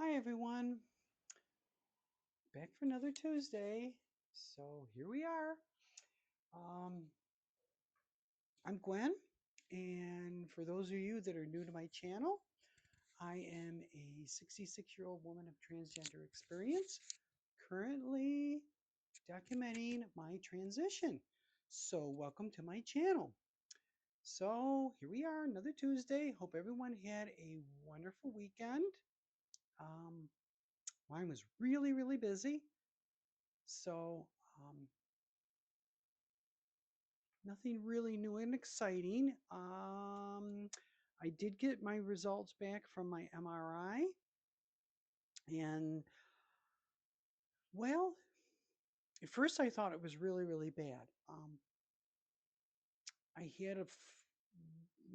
Hi, everyone. Back for another Tuesday. So here we are. Um, I'm Gwen. And for those of you that are new to my channel, I am a 66-year-old woman of transgender experience, currently documenting my transition. So, welcome to my channel. So, here we are, another Tuesday. Hope everyone had a wonderful weekend. Um, Mine was really, really busy. So, um, nothing really new and exciting. I did get my results back from my MRI, and well, at first I thought it was really, really bad. I had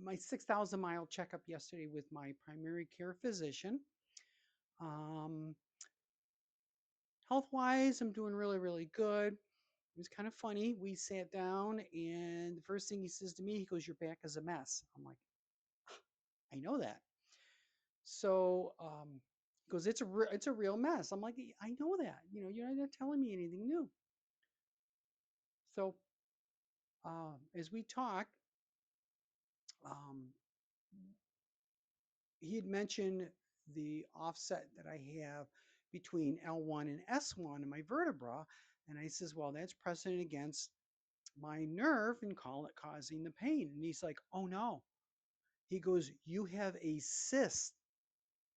my 6,000-mile checkup yesterday with my primary care physician. Um, Health wise, I'm doing really, really good. It was kind of funny. We sat down, and the first thing he says to me, he goes, "Your back is a mess." I'm like, I know that. So he goes, it's a real mess. I'm like, I know that. You're not telling me anything new. So as we talk, um, he had mentioned the offset that I have between L1 and S1 in my vertebra, and I says, well, that's pressing against my nerve and call it causing the pain. And he's like, oh no. He goes, you have a cyst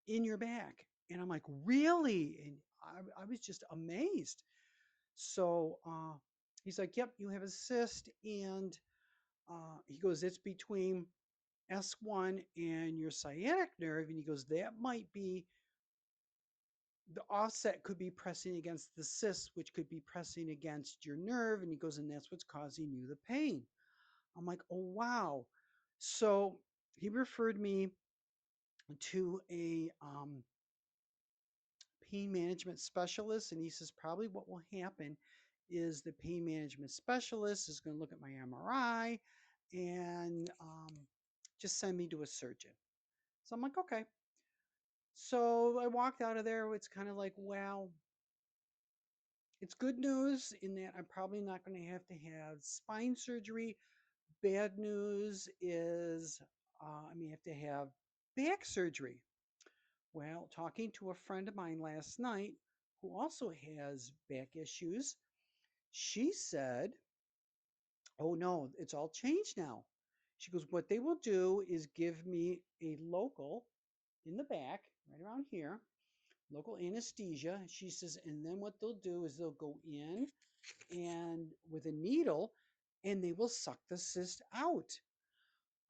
in your back. And I'm like, really? And I was just amazed. So he's like, yep, you have a cyst. And he goes, it's between S1 and your sciatic nerve. And he goes, that might be the offset could be pressing against the cyst, which could be pressing against your nerve. And he goes, and that's what's causing you the pain. I'm like, oh, wow. So he referred me to a pain management specialist. And he says, probably what will happen is the pain management specialist is going to look at my MRI and just send me to a surgeon. So I'm like, okay. So I walked out of there. It's kind of like, well, it's good news in that I'm probably not going to have spine surgery. Bad news is I may have to have back surgery. Well, talking to a friend of mine last night who also has back issues, she said, oh no, it's all changed now. She goes, what they will do is give me a local in the back, right around here, local anesthesia. She says, and then what they'll do is they'll go in and with a needle and they will suck the cyst out.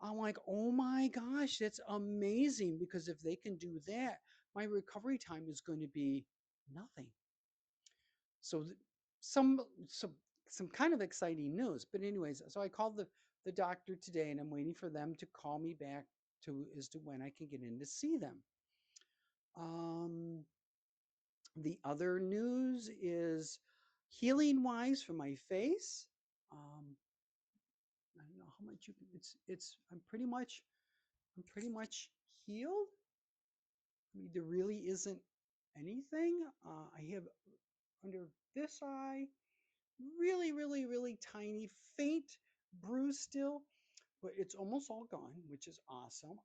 I'm like, oh my gosh, that's amazing because if they can do that, my recovery time is going to be nothing. So some kind of exciting news. But anyways, so I called the doctor today and I'm waiting for them to call me back to as to when I can get in to see them. Um, the other news is healing wise for my face. Um, I don't know how much you can, it's I'm pretty much healed. I mean, there really isn't anything. I have under this eye, really, really, really tiny, faint bruise still, but it's almost all gone, which is awesome.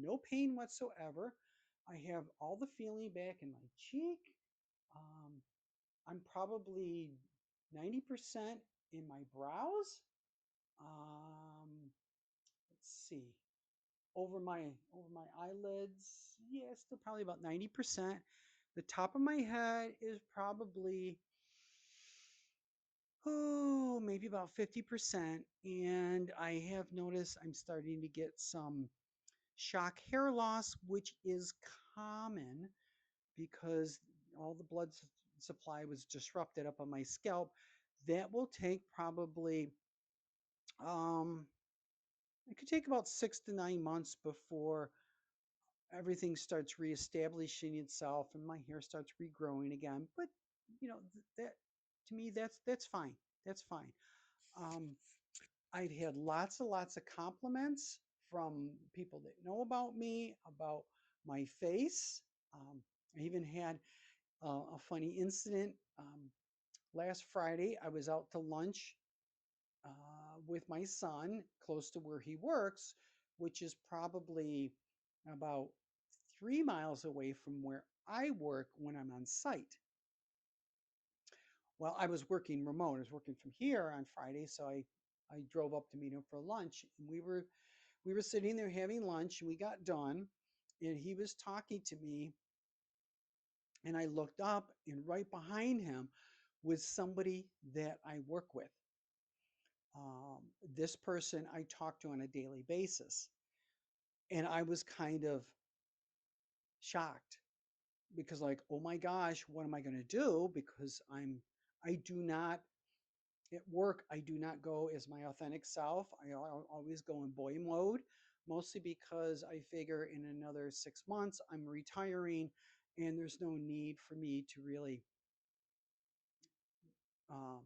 No pain whatsoever. I have all the feeling back in my cheek. Um, I'm probably 90% in my brows. Um, let's see. Over my eyelids, yeah, still probably about 90%. The top of my head is probably maybe about 50%. And I have noticed I'm starting to get some shock hair loss, which is common because all the supply was disrupted up on my scalp. That will take probably um it could take about 6 to 9 months before everything starts reestablishing itself and my hair starts regrowing again. But that to me that's fine. That's fine. Um, I've had lots and lots of compliments from people that know about me, about my face. Um, I even had a funny incident. Last Friday, I was out to lunch with my son close to where he works, which is probably about 3 miles away from where I work when I'm on site. Well, I was working remote. I was working from here on Friday, so I drove up to meet him for lunch, and we were sitting there having lunch, and we got done, and he was talking to me, and I looked up, and right behind him was somebody that I work with. This person I talk to on a daily basis, and I was kind of shocked because, like, oh my gosh, what am I going to do? Because I do not at work, I do not go as my authentic self. I always go in boy mode, mostly because I figure in another 6 months I'm retiring and there's no need for me to really um,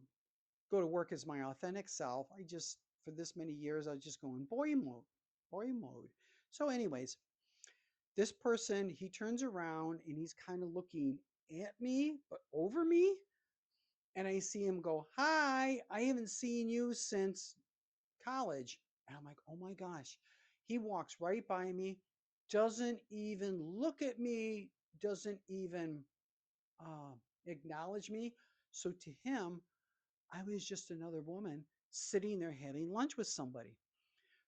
go to work as my authentic self. I just, for this many years, I just go in boy mode, boy mode. So, anyways, this person, he turns around and he's kind of looking at me, but over me. And I see him go, "Hi, I haven't seen you since college." And I'm like, oh my gosh. He walks right by me, doesn't even look at me, doesn't even uh, acknowledge me. So to him, I was just another woman sitting there having lunch with somebody.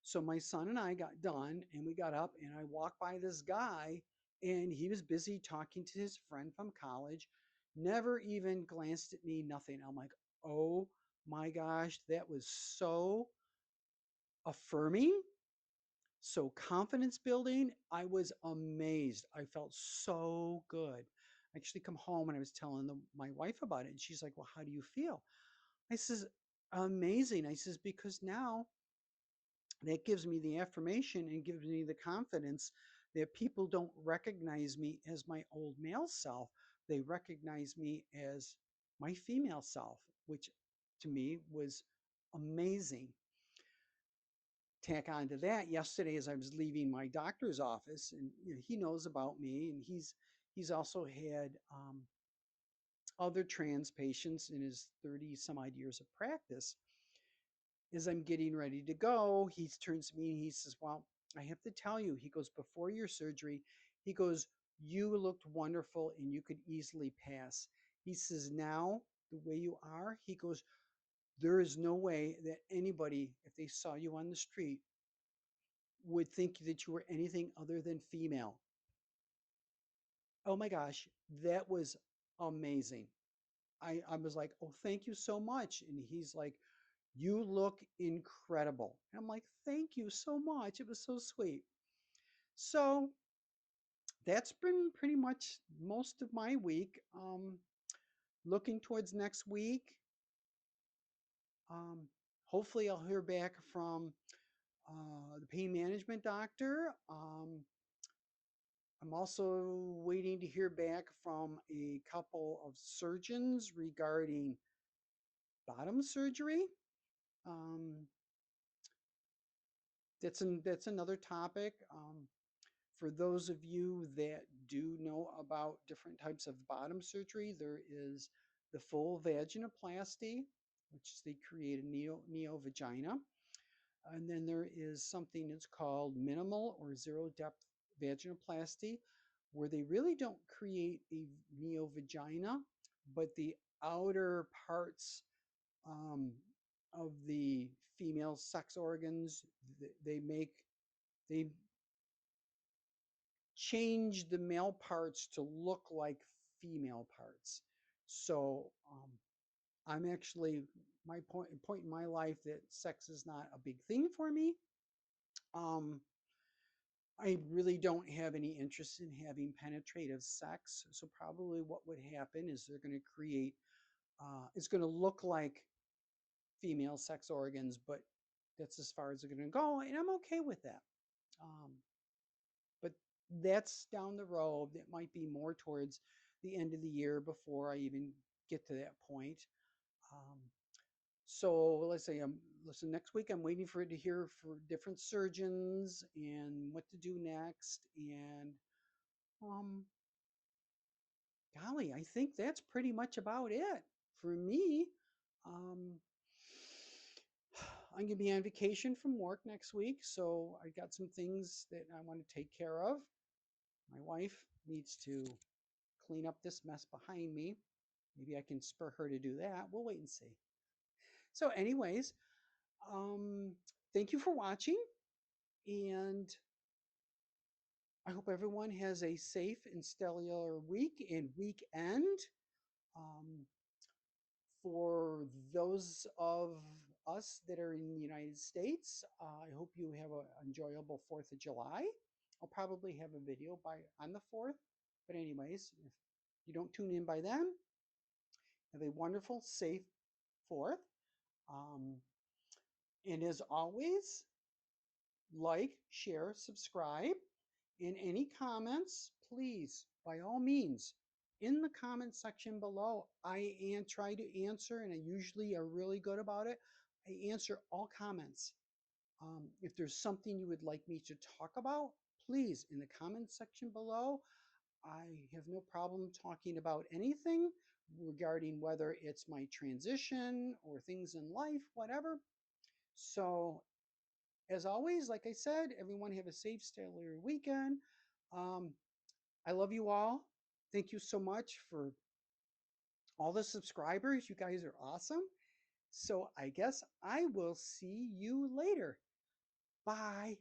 So my son and I got done and we got up and I walked by this guy and he was busy talking to his friend from college, never even glanced at me, nothing. I'm like, oh my gosh, that was so affirming, so confidence building. I was amazed. I felt so good. I actually come home and I was telling my wife about it, and she's like, "Well, how do you feel?" I says, "Amazing." I says, "Because now that gives me the affirmation and gives me the confidence that people don't recognize me as my old male self. They recognize me as my female self," which to me was amazing. Tack on to that, yesterday as I was leaving my doctor's office, and he knows about me, and he's also had other trans patients in his 30 some odd years of practice. As I'm getting ready to go, he turns to me and he says, "Well, I have to tell you," he goes, "before your surgery," he goes, "you looked wonderful and you could easily pass." He says, "Now the way you are," he goes, "there is no way that anybody, if they saw you on the street, would think that you were anything other than female." Oh my gosh, that was amazing. I was like, "Oh, thank you so much." And he's like, "You look incredible." And I'm like, "Thank you so much." It was so sweet. So that's been pretty much most of my week. Looking towards next week. Um, Hopefully, I'll hear back from the pain management doctor. I'm also waiting to hear back from a couple of surgeons regarding bottom surgery. Um, that's another topic. For those of you that do know about different types of bottom surgery, there is the full vaginoplasty, which is they create a neo vagina. And then there is something that's called minimal or zero depth vaginoplasty, where they really don't create a neovagina, but the outer parts um, of the female sex organs, they make, they change the male parts to look like female parts. So I'm actually, my point in my life that sex is not a big thing for me. Um, I really don't have any interest in having penetrative sex. So probably what would happen is they're going to create, it's going to look like female sex organs, but that's as far as they're going to go. And I'm okay with that. Um, but that's down the road. That might be more towards the end of the year before I even get to that point. Um, so let's say listen, next week I'm waiting for it to hear for different surgeons and what to do next. And um, golly, I think that's pretty much about it for me. Um, I'm gonna be on vacation from work next week, so I got some things that I want to take care of. My wife needs to clean up this mess behind me. Maybe I can spur her to do that. We'll wait and see. So, anyways, um, thank you for watching, and I hope everyone has a safe and stellar week and weekend. Um, for those of us that are in the United States, I hope you have an enjoyable 4th of July. I'll probably have a video by on the 4th. But anyways, if you don't tune in by then, have a wonderful, safe 4th. Um, and as always, like, share, subscribe. And any comments, please, by all means, in the comment section below, try to answer, and I usually are really good about it. I answer all comments. If there's something you would like me to talk about, please, in the comment section below, I have no problem talking about anything regarding whether it's my transition or things in life, whatever. So as always, like I said, everyone have a safe, stellar weekend. Um, I love you all. Thank you so much for all the subscribers. You guys are awesome. So I guess I will see you later. Bye.